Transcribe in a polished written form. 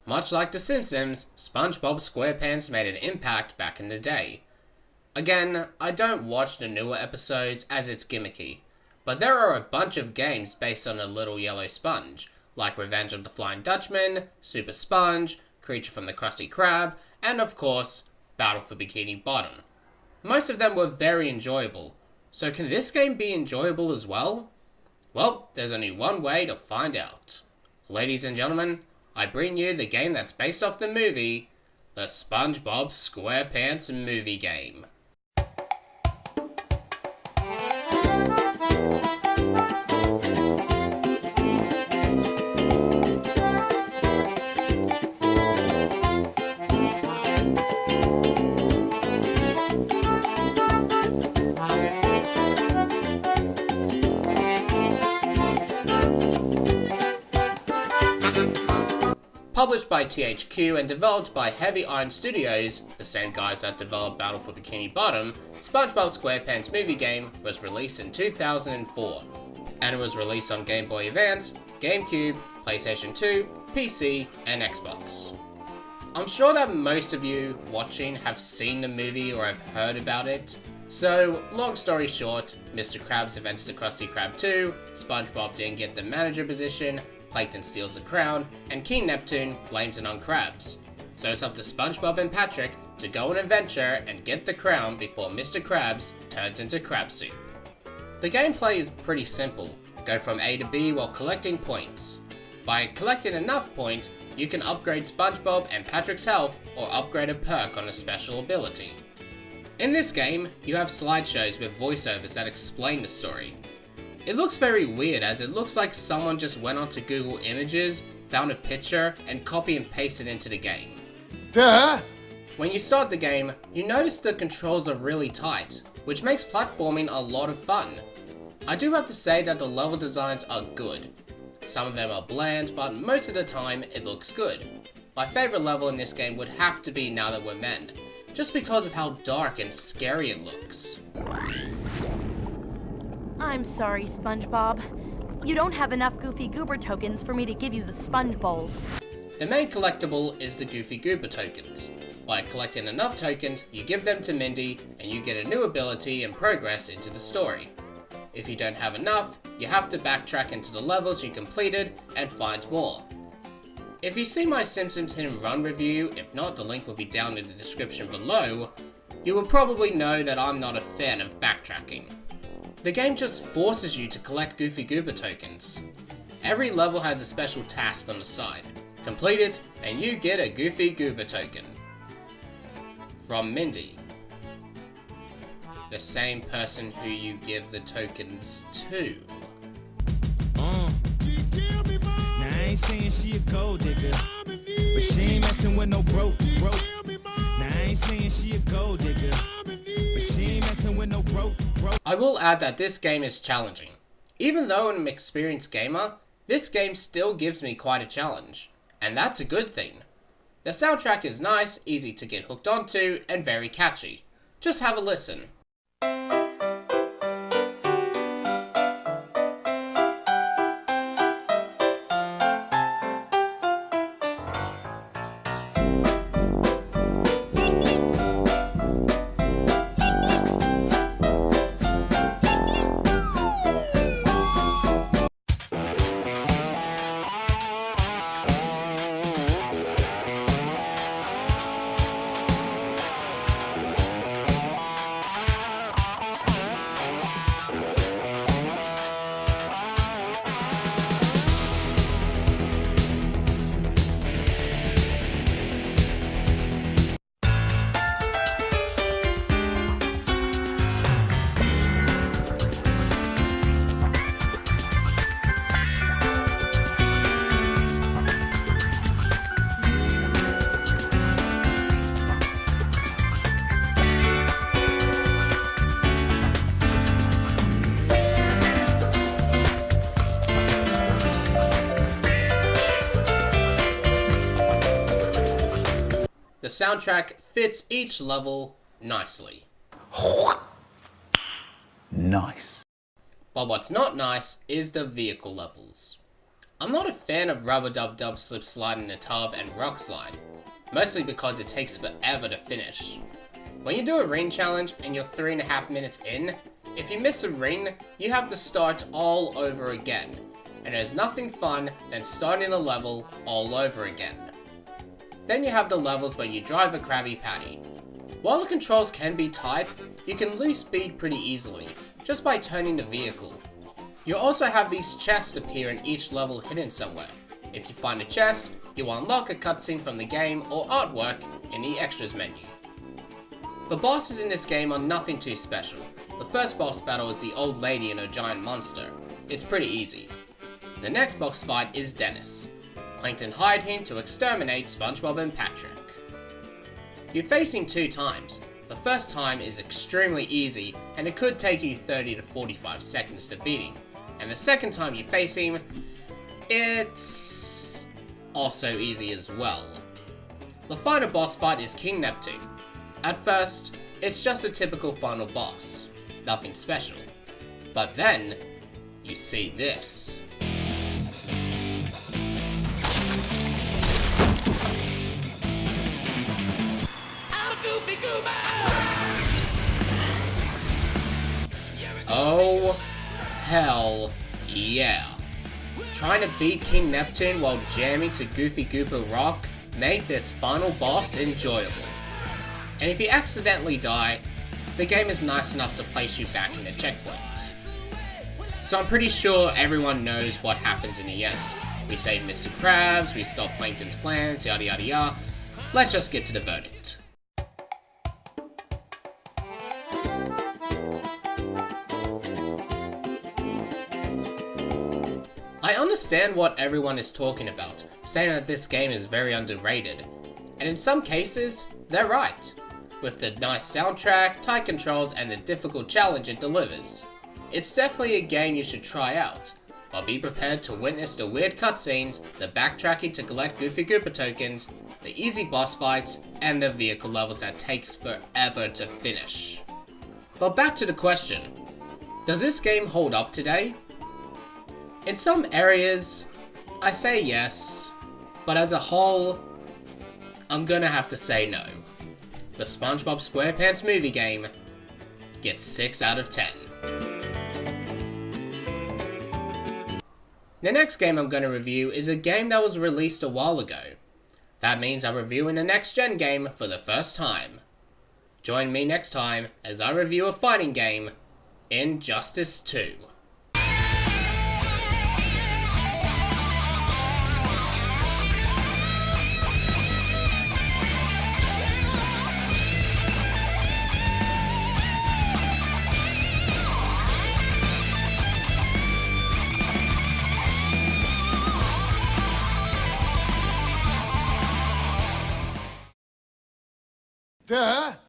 Much like The Simpsons, SpongeBob SquarePants made an impact back in the day. Again, I don't watch the newer episodes as it's gimmicky, but there are a bunch of games based on a little yellow sponge, like Revenge of the Flying Dutchman, Super Sponge, Creature from the Krusty Krab, and of course, Battle for Bikini Bottom. Most of them were very enjoyable, so can this game be enjoyable as well? Well, there's only one way to find out. Ladies and gentlemen, I bring you the game that's based off the movie, the SpongeBob SquarePants Movie Game. Published by THQ and developed by Heavy Iron Studios, the same guys that developed Battle for Bikini Bottom, SpongeBob SquarePants Movie Game was released in 2004, and it was released on Game Boy Advance, GameCube, PlayStation 2, PC, and Xbox. I'm sure that most of you watching have seen the movie or have heard about it, so long story short, Mr. Krabs events the Krusty Krab 2, SpongeBob didn't get the manager position, Plankton steals the crown, and King Neptune blames it on Krabs. So it's up to SpongeBob and Patrick to go on an adventure and get the crown before Mr. Krabs turns into crab soup. The gameplay is pretty simple. Go from A to B while collecting points. By collecting enough points, you can upgrade SpongeBob and Patrick's health or upgrade a perk on a special ability. In this game, you have slideshows with voiceovers that explain the story. It looks very weird as it looks like someone just went onto Google Images, found a picture, and copy and pasted into the game. Duh! When you start the game, you notice the controls are really tight, which makes platforming a lot of fun. I do have to say that the level designs are good. Some of them are bland, but most of the time it looks good. My favourite level in this game would have to be Now That We're Men, just because of how dark and scary it looks. I'm sorry, SpongeBob. You don't have enough Goofy Goober tokens for me to give you the Sponge Bowl. The main collectible is the Goofy Goober tokens. By collecting enough tokens, you give them to Mindy, and you get a new ability and progress into the story. If you don't have enough, you have to backtrack into the levels you completed and find more. If you've seen my Simpsons Hit and Run review, if not, the link will be down in the description below, you will probably know that I'm not a fan of backtracking. The game just forces you to collect Goofy Goober tokens. Every level has a special task on the side. Complete it, and you get a Goofy Goober token. From Mindy. The same person who you give the tokens to. Now I ain't saying she a gold digger, but she ain't messing with no broke. Now I ain't saying she a gold digger, but she ain't messing with no broke. I will add that this game is challenging. Even though I'm an experienced gamer, this game still gives me quite a challenge. And that's a good thing. The soundtrack is nice, easy to get hooked onto, and very catchy. Just have a listen. The soundtrack fits each level nicely. Nice. But what's not nice is the vehicle levels. I'm not a fan of Rubber Dub Dub Slip Slide in a Tub and Rock Slide, mostly because it takes forever to finish. When you do a ring challenge and you're 3.5 minutes in, if you miss a ring, you have to start all over again, and there's nothing fun than starting a level all over again. Then you have the levels where you drive a Krabby Patty. While the controls can be tight, you can lose speed pretty easily, just by turning the vehicle. You also have these chests appear in each level hidden somewhere. If you find a chest, you will unlock a cutscene from the game or artwork in the extras menu. The bosses in this game are nothing too special. The first boss battle is the old lady and her giant monster. It's pretty easy. The next boss fight is Dennis. Plankton hired him to exterminate SpongeBob and Patrick. You face him 2 times. The first time is extremely easy and it could take you 30 to 45 seconds to beat him. And the second time you face him, it's also easy as well. The final boss fight is King Neptune. At first, it's just a typical final boss. Nothing special. But then, you see this. Oh, hell yeah. Trying to beat King Neptune while jamming to Goofy Goober Rock made this final boss enjoyable. And if you accidentally die, the game is nice enough to place you back in the checkpoint. So I'm pretty sure everyone knows what happens in the end. We save Mr. Krabs, we stop Plankton's plans, yada yada yada. Let's just get to the verdict. I understand what everyone is talking about, saying that this game is very underrated. And in some cases, they're right. With the nice soundtrack, tight controls, and the difficult challenge it delivers. It's definitely a game you should try out, but be prepared to witness the weird cutscenes, the backtracking to collect Goofy Goober tokens, the easy boss fights, and the vehicle levels that takes forever to finish. But back to the question, does this game hold up today? In some areas, I say yes, but as a whole, I'm gonna have to say no. The SpongeBob SquarePants Movie Game gets 6 out of 10. The next game I'm gonna review is a game that was released a while ago. That means I'm reviewing a next-gen game for the first time. Join me next time as I review a fighting game, Injustice 2.